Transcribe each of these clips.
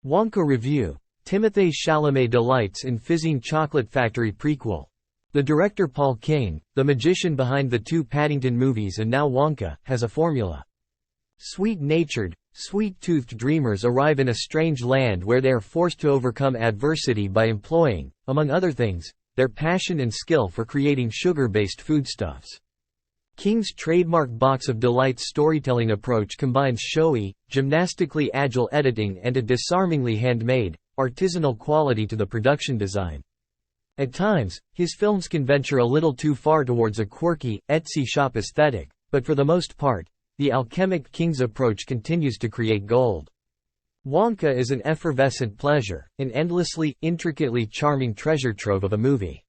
Wonka Review. Timothée Chalamet delights in fizzing chocolate factory prequel. The director Paul King, the magician behind the two Paddington movies and now Wonka, has a formula. Sweet-natured, sweet-toothed dreamers arrive in a strange land where they are forced to overcome adversity by employing, among other things, their passion and skill for creating sugar-based foodstuffs. King's trademark Box of Delights storytelling approach combines showy, gymnastically agile editing and a disarmingly handmade, artisanal quality to the production design. At times, his films can venture a little too far towards a quirky, Etsy shop aesthetic, but for the most part, the alchemic King's approach continues to create gold. Wonka is an effervescent pleasure, an endlessly, intricately charming treasure trove of a movie.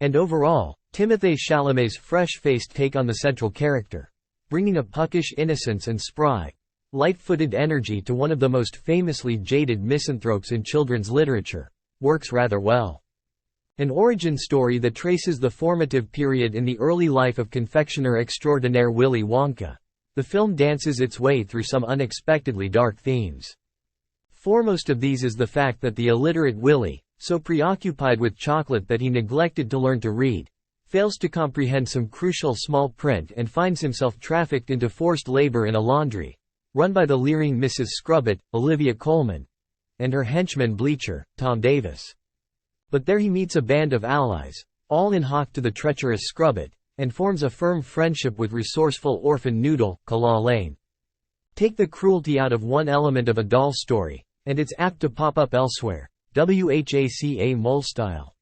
And overall, Timothée Chalamet's fresh-faced take on the central character, bringing a puckish innocence and spry, light-footed energy to one of the most famously jaded misanthropes in children's literature, works rather well. An origin story that traces the formative period in the early life of confectioner extraordinaire Willy Wonka, the film dances its way through some unexpectedly dark themes. Foremost of these is the fact that the illiterate Willy, so preoccupied with chocolate that he neglected to learn to read, fails to comprehend some crucial small print and finds himself trafficked into forced labor in a laundry, run by the leering Mrs. Scrubbit, Olivia Colman, and her henchman Bleacher, Tom Davis. But there he meets a band of allies, all in hock to the treacherous Scrubbit, and forms a firm friendship with resourceful orphan Noodle, Kala Lane. Take the cruelty out of one element of a doll story, and it's apt to pop up elsewhere, Whaka Mole style.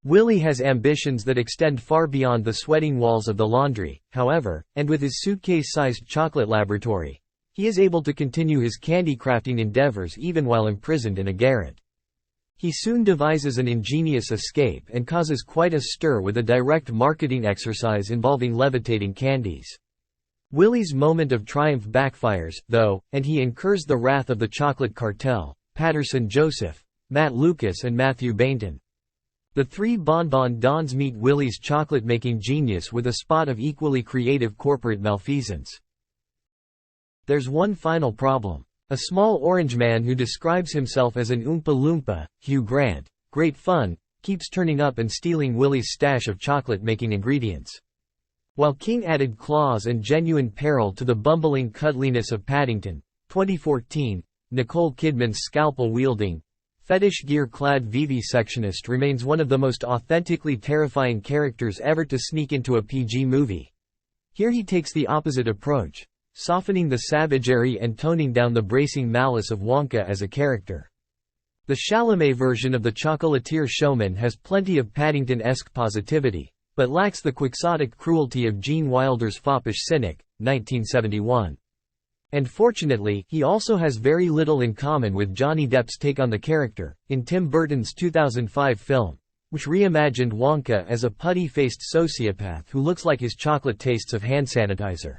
Willy has ambitions that extend far beyond the sweating walls of the laundry, however, and with his suitcase-sized chocolate laboratory, he is able to continue his candy-crafting endeavors even while imprisoned in a garret. He soon devises an ingenious escape and causes quite a stir with a direct marketing exercise involving levitating candies. Willy's moment of triumph backfires, though, and he incurs the wrath of the chocolate cartel, Patterson Joseph, Matt Lucas and Matthew Bainton. The three Bonbon Dons meet Willy's chocolate-making genius with a spot of equally creative corporate malfeasance. There's one final problem. A small orange man who describes himself as an Oompa Loompa, Hugh Grant, great fun, keeps turning up and stealing Willy's stash of chocolate-making ingredients. While King added claws and genuine peril to the bumbling cuddliness of Paddington, 2014, Nicole Kidman's scalpel-wielding, fetish gear-clad vivisectionist remains one of the most authentically terrifying characters ever to sneak into a PG movie. Here he takes the opposite approach, softening the savagery and toning down the bracing malice of Wonka as a character. The Chalamet version of the chocolatier showman has plenty of Paddington-esque positivity, but lacks the quixotic cruelty of Gene Wilder's foppish cynic, 1971. And fortunately, he also has very little in common with Johnny Depp's take on the character, in Tim Burton's 2005 film, which reimagined Wonka as a putty-faced sociopath who looks like his chocolate tastes of hand sanitizer.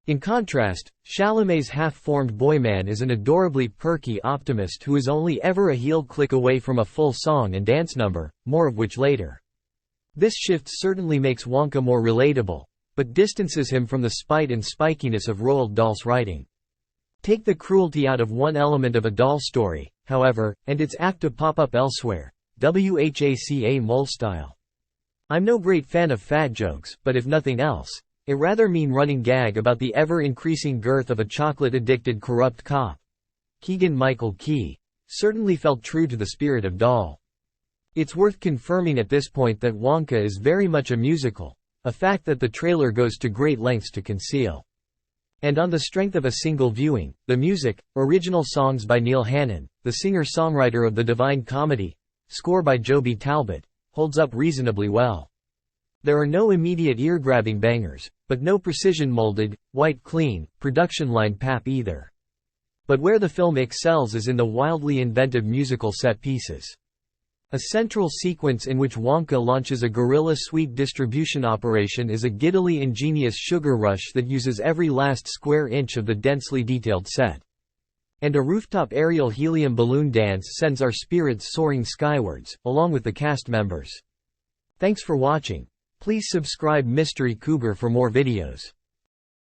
In contrast, Chalamet's half-formed boyman is an adorably perky optimist who is only ever a heel click away from a full song and dance number, more of which later. This shift certainly makes Wonka more relatable, but distances him from the spite and spikiness of Roald Dahl's writing. Take the cruelty out of one element of a doll story, however, and it's apt to pop up elsewhere, Whaka Mole style. I'm no great fan of fat jokes, but if nothing else, a rather mean running gag about the ever-increasing girth of a chocolate-addicted corrupt cop, Keegan-Michael certainly felt true to the spirit of Dahl. It's worth confirming at this point that Wonka is very much a musical, a fact that the trailer goes to great lengths to conceal. And on the strength of a single viewing, the music, original songs by Neil Hannon, the singer-songwriter of The Divine Comedy, score by Joby Talbot, holds up reasonably well. There are no immediate ear-grabbing bangers, but no precision-molded, white clean, production line pap either. But where the film excels is in the wildly inventive musical set pieces. A central sequence in which Wonka launches a guerrilla sweet distribution operation is a giddily ingenious sugar rush that uses every last square inch of the densely detailed set. And a rooftop aerial helium balloon dance sends our spirits soaring skywards, along with the cast members. Thanks for watching. Please subscribe Mystery Cougar for more videos.